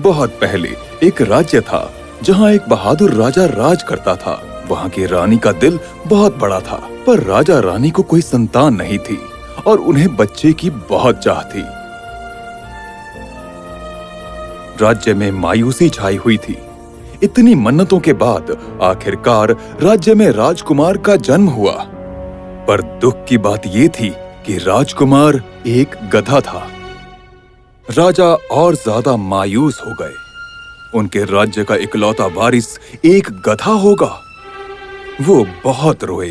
बहुत पहले एक राज्य था जहाँ एक बहादुर राजा राज करता था। वहाँ की रानी का दिल बहुत बड़ा था, पर राजा रानी को कोई संतान नहीं थी और उन्हें बच्चे की बहुत चाह थी। राज्य में मायूसी छाई हुई थी। इतनी मन्नतों के बाद आखिरकार राज्य में राजकुमार का जन्म हुआ। पर दुख की बात ये थी कि राजकुमार एक गधा था। राजा और ज्यादा मायूस हो गए। उनके राज्य का इकलौता वारिस एक गधा होगा। वो बहुत रोए,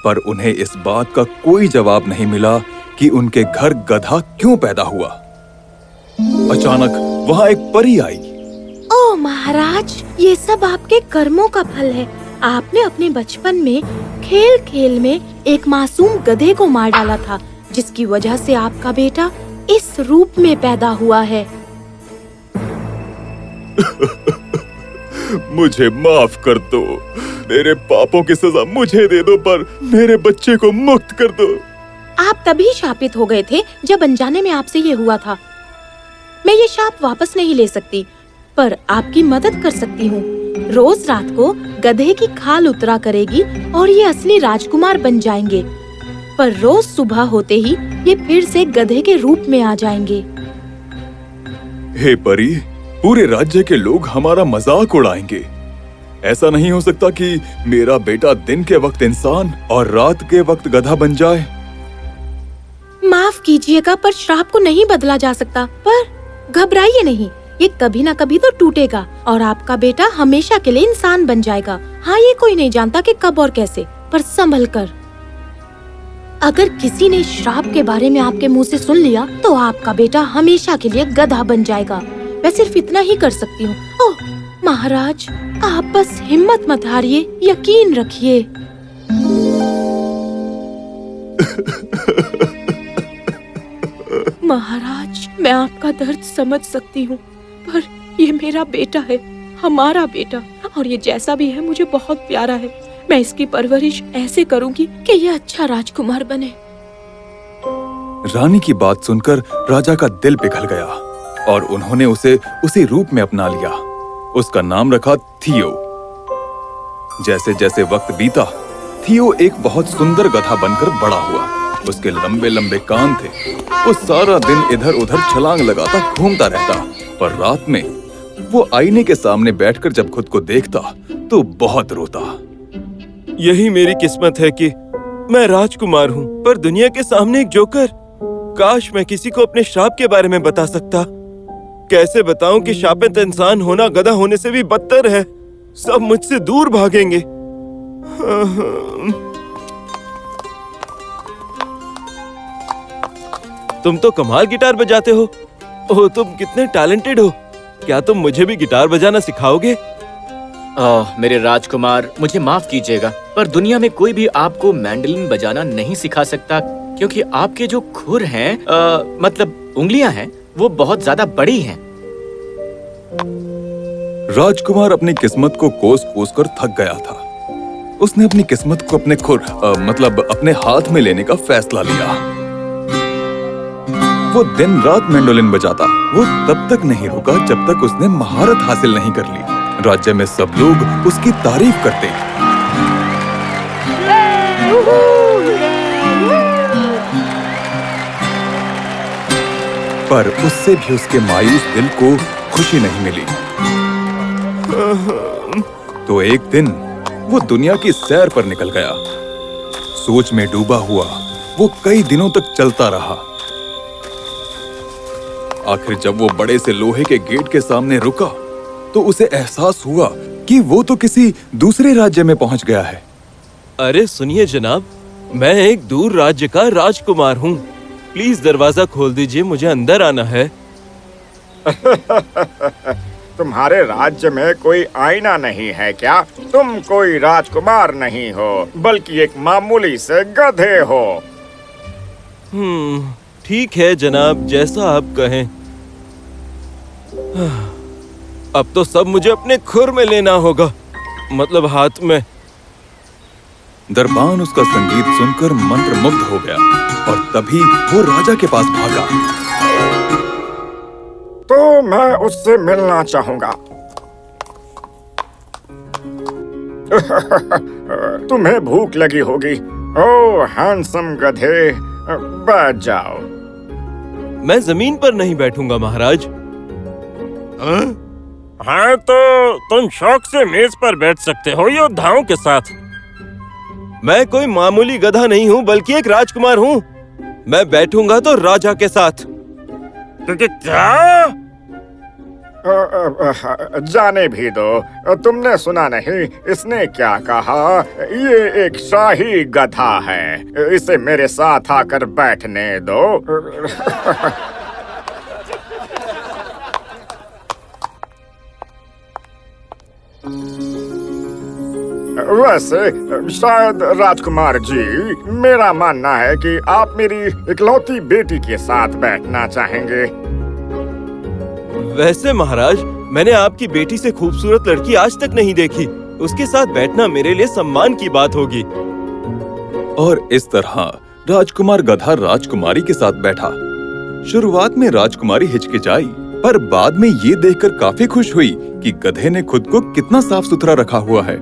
पर उन्हें इस बात का कोई जवाब नहीं मिला कि उनके घर गधा क्यों पैदा हुआ। अचानक वहां एक परी आई। ओ महाराज, ये सब आपके कर्मों का फल है। आपने अपने बचपन में खेल खेल में एक मासूम गधे को मार डाला था, जिसकी वजह से आपका बेटा इस रूप में पैदा हुआ है। मुझे माफ कर दो। मेरे पापों की सजा मुझे दे दो, पर मेरे बच्चे को मुक्त कर दो। आप तभी शापित हो गए थे जब अनजाने में आपसे ये हुआ था। मैं ये शाप वापस नहीं ले सकती, पर आपकी मदद कर सकती हूँ। रोज रात को गधे की खाल उतरा करेगी और ये असली राजकुमार बन जाएंगे। पर रोज सुबह होते ही ये फिर से गधे के रूप में आ जाएंगे। हे परी, पूरे राज्य के लोग हमारा मजाक उड़ाएंगे। ऐसा नहीं हो सकता कि मेरा बेटा दिन के वक्त इंसान और रात के वक्त गधा बन जाए। माफ कीजिएगा, पर श्राप को नहीं बदला जा सकता। पर घबराइए नहीं, ये कभी ना कभी तो टूटेगा और आपका बेटा हमेशा के लिए इंसान बन जाएगा। हाँ, ये कोई नहीं जानता कि कब और कैसे, पर संभल कर। अगर किसी ने श्राप के बारे में आपके मुंह से सुन लिया तो आपका बेटा हमेशा के लिए गधा बन जाएगा। मैं सिर्फ इतना ही कर सकती हूँ। ओह महाराज, आप बस हिम्मत मत हारिए, यकीन रखिए। महाराज, मैं आपका दर्द समझ सकती हूँ, पर ये मेरा बेटा है, हमारा बेटा, और ये जैसा भी है मुझे बहुत प्यारा है। मैं इसकी परवरिश ऐसे करूंगी कि ये अच्छा राजकुमार बने। रानी की बात सुनकर राजा का दिल पिघल गया और उन्होंने उसे उसी रूप में अपना लिया। उसका नाम रखा थियो। जैसे जैसे वक्त बीता, थियो एक बहुत सुंदर गधा बनकर बड़ा हुआ। उसके लंबे लंबे कान थे। वो सारा दिन इधर उधर छलांग लगाता घूमता रहता, पर रात में वो आईने के सामने बैठकर जब खुद को देखता तो बहुत रोता। यही मेरी किस्मत है कि मैं राजकुमार हूँ, पर दुनिया के सामने एक जोकर। काश मैं किसी को अपने श्राप के बारे में बता सकता। कैसे बताऊं कि शापित इंसान होना गधा होने से भी बदतर है। सब मुझसे दूर भागेंगे। तुम तो कमाल गिटार बजाते हो। ओह, तुम कितने टैलेंटेड हो। क्या तुम मुझे भी गिटार बजाना सिखाओगे? मेरे राजकुमार, मुझे माफ कीजिएगा, पर दुनिया में कोई भी आपको मैंडोलिन बजाना नहीं सिखा सकता, क्योंकि आपके जो खुर हैं, मतलब उंगलियां हैं, वो बहुत ज्यादा बड़ी हैं। राजकुमार अपनी किस्मत को कोस कोस कर थक गया था। उसने अपनी किस्मत को अपने खुर मतलब अपने हाथ में लेने का फैसला लिया। वो दिन रात मैंडोलिन बजाता। वो तब तक नहीं रुका जब तक उसने महारत हासिल नहीं कर ली। राज्य में सब लोग उसकी तारीफ करते। पर उससे भी उसके मायूस दिल को खुशी नहीं मिली। तो एक दिन वो दुनिया की सैर पर निकल गया। सोच में डूबा हुआ वो कई दिनों तक चलता रहा। आखिर जब वो बड़े से लोहे के गेट के सामने रुका तो उसे एहसास हुआ कि वो तो किसी दूसरे राज्य में पहुंच गया है। अरे सुनिए जनाब, मैं एक दूर राज्य का राजकुमार हूँ। प्लीज दरवाजा खोल दीजिए, मुझे अंदर आना है। तुम्हारे राज्य में कोई आईना नहीं है क्या? तुम कोई राजकुमार नहीं हो, बल्कि एक मामूली से गधे हो। ठीक है जनाब, जैसा आप कहें। अब तो सब मुझे अपने खुर में लेना होगा, मतलब हाथ में। दरबान उसका संगीत सुनकर मंत्रमुग्ध हो गया और तभी वो राजा के पास भागा। तो तो मैं उससे मिलना चाहूंगा। तुम्हें भूख लगी होगी। ओह हैंडसम गधे, बैठ जाओ। मैं जमीन पर नहीं बैठूंगा महाराज। हाँ तो तुम शौक से मेज पर बैठ सकते हो योद्धाओं के साथ। मैं कोई मामूली गधा नहीं हूँ बल्कि एक राजकुमार हूँ। मैं बैठूंगा तो राजा के साथ। क्योंकि क्या? जाने भी दो। तुमने सुना नहीं इसने क्या कहा? ये एक शाही गधा है। इसे मेरे साथ आकर बैठने दो। वैसे शायद राजकुमार जी, मेरा मानना है कि आप मेरी इकलौती बेटी के साथ बैठना चाहेंगे। वैसे महाराज, मैंने आपकी बेटी से खूबसूरत लड़की आज तक नहीं देखी। उसके साथ बैठना मेरे लिए सम्मान की बात होगी। और इस तरह राजकुमार गधा राजकुमारी के साथ बैठा। शुरुआत में राजकुमारी हिचकिचाई, पर बाद में ये देखकर काफी खुश हुई कि गधे ने खुद को कितना साफ सुथरा रखा हुआ है।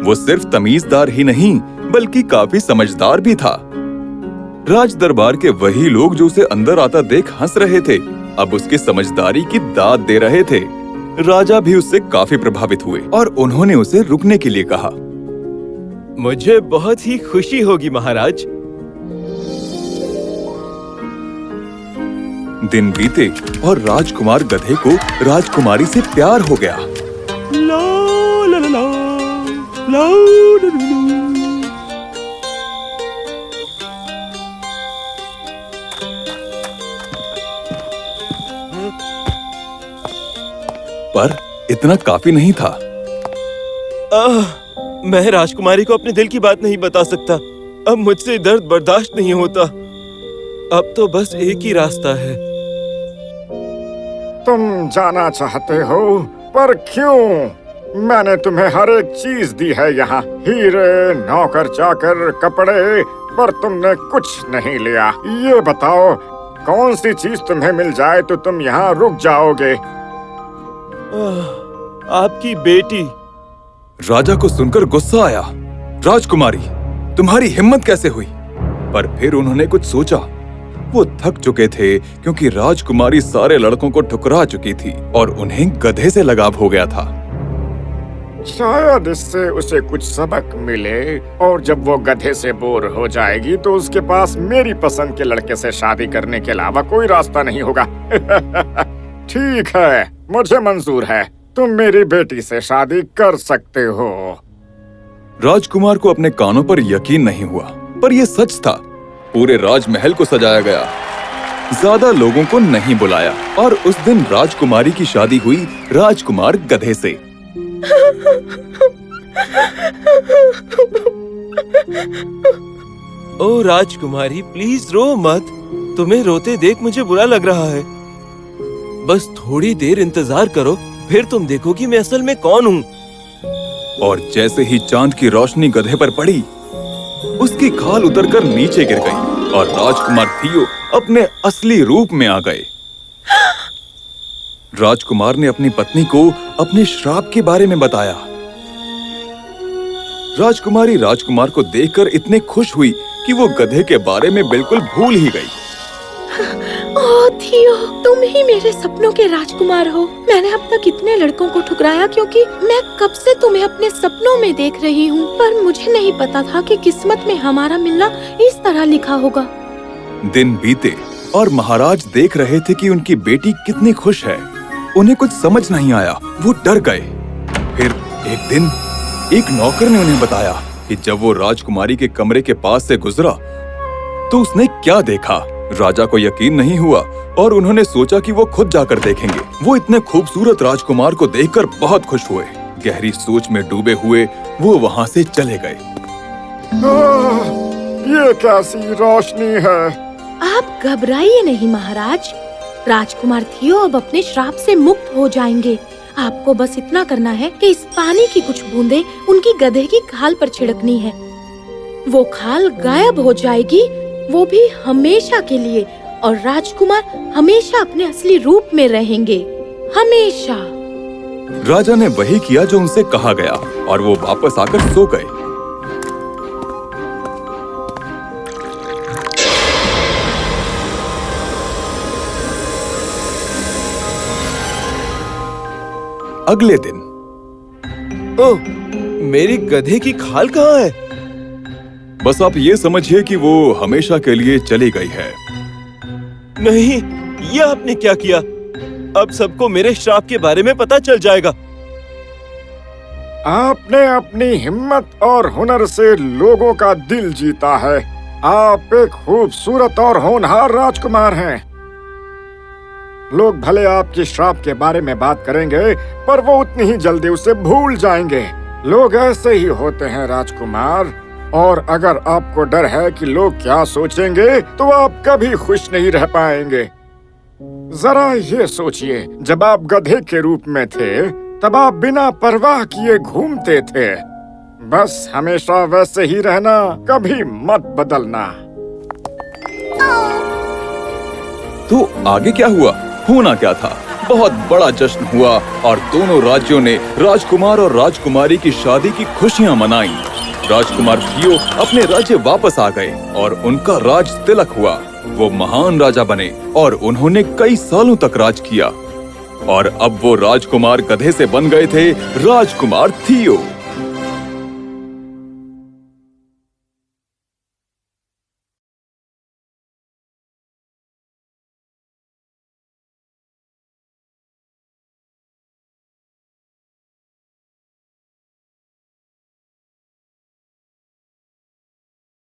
वो सिर्फ तमीजदार ही नहीं बल्कि काफी समझदार भी था। राज दरबार के वही लोग जो उसे अंदर आता देख हंस रहे थे, अब उसकी समझदारी की दाद दे रहे थे। राजा भी उससे काफी प्रभावित हुए और उन्होंने उसे रुकने के लिए कहा। मुझे बहुत ही खुशी होगी महाराज। दिन बीते और राजकुमार गधे को राजकुमारी से प्यार हो गया। ला ला ला ला, ला ला ला ला। पर इतना काफी नहीं था। मैं राजकुमारी को अपने दिल की बात नहीं बता सकता। अब मुझसे दर्द बर्दाश्त नहीं होता। अब तो बस एक ही रास्ता है। तुम जाना चाहते हो, पर क्यों? मैंने तुम्हें हर एक चीज दी है यहाँ, हीरे, नौकर चाकर, कपड़े, पर तुमने कुछ नहीं लिया। ये बताओ कौन सी चीज तुम्हें मिल जाए तो तुम यहाँ रुक जाओगे? आपकी बेटी। राजा को सुनकर गुस्सा आया। राजकुमारी, तुम्हारी हिम्मत कैसे हुई? पर फिर उन्होंने कुछ सोचा। वो थक चुके थे क्योंकि राजकुमारी सारे लड़कों को ठुकरा चुकी थी और उन्हें गधे से लगाव हो गया था। शायद इससे उसे कुछ सबक मिले और जब वो गधे से बोर हो जाएगी तो उसके पास मेरी पसंद के लड़के से शादी करने के अलावा कोई रास्ता नहीं होगा। ठीक है, मुझे मंजूर है। तुम मेरी बेटी से शादी कर सकते हो। राजकुमार को अपने कानों पर यकीन नहीं हुआ, पर यह सच था। पूरे राजमहल को सजाया गया, ज्यादा लोगों को नहीं बुलाया और उस दिन राजकुमारी की शादी हुई राजकुमार गधे से। ओ राजकुमारी, प्लीज रो मत। तुम्हें रोते देख मुझे बुरा लग रहा है। बस थोड़ी देर इंतजार करो, फिर तुम देखोगी मैं असल में कौन हूँ। और जैसे ही चांद की रोशनी गधे पर पड़ी, उसकी खाल उतरकर नीचे गिर गई और राजकुमार थियो अपने असली रूप में आ गए। राजकुमार ने अपनी पत्नी को अपने श्राप के बारे में बताया। राजकुमारी राजकुमार को देखकर इतने खुश हुई कि वो गधे के बारे में बिल्कुल भूल ही गई। ओह थियो, तुम ही मेरे सपनों के राजकुमार हो। मैंने अब तक इतने लड़कों को ठुकराया क्योंकि मैं कब से तुम्हें अपने सपनों में देख रही हूँ, पर मुझे नहीं पता था कि किस्मत में हमारा मिलना इस तरह लिखा होगा। दिन बीते और महाराज देख रहे थे कि उनकी बेटी कितनी खुश है। उन्हें कुछ समझ नहीं आया, वो डर गए। फिर एक दिन एक नौकर ने उन्हें बताया कि जब वो राजकुमारी के कमरे के पास से गुजरा तो उसने क्या देखा। राजा को यकीन नहीं हुआ और उन्होंने सोचा कि वो खुद जाकर देखेंगे। वो इतने खूबसूरत राजकुमार को देखकर बहुत खुश हुए। गहरी सोच में डूबे हुए वो वहाँ से चले गए। ये कैसी रोशनी है? आप घबराइए नहीं महाराज। राजकुमार थियो अब अपने श्राप से मुक्त हो जाएंगे। आपको बस इतना करना है कि इस पानी की कुछ बूंदें उनकी गधे की खाल पर छिड़कनी है। वो खाल गायब हो जाएगी, वो भी हमेशा के लिए, और राजकुमार हमेशा अपने असली रूप में रहेंगे, हमेशा। राजा ने वही किया जो उनसे कहा गया और वो वापस आकर सो गए। अगले दिन। ओह, मेरी गधे की खाल कहाँ है? बस आप ये समझिए कि वो हमेशा के लिए चली गई है। नहीं, ये आपने क्या किया? अब सबको मेरे श्राप के बारे में पता चल जाएगा। आपने अपनी हिम्मत और हुनर से लोगों का दिल जीता है। आप एक खूबसूरत और होनहार राजकुमार हैं। लोग भले आपके श्राप के बारे में बात करेंगे, पर वो उतनी ही जल्दी उसे भूल जाएंगे। लोग ऐसे ही होते हैं राजकुमार, और अगर आपको डर है कि लोग क्या सोचेंगे, तो आप कभी खुश नहीं रह पाएंगे। जरा ये सोचिए, जब आप गधे के रूप में थे, तब आप बिना परवाह किए घूमते थे। बस हमेशा वैसे ही रहना, कभी मत बदलना। तो आगे क्या हुआ? होना क्या था? बहुत बड़ा जश्न हुआ और दोनों राज्यों ने राजकुमार और राजकुमारी की शादी की खुशियां मनाई। राजकुमार थियो अपने राज्य वापस आ गए और उनका राज तिलक हुआ। वो महान राजा बने और उन्होंने कई सालों तक राज किया। और अब वो राजकुमार गधे से बन गए थे राजकुमार थियो।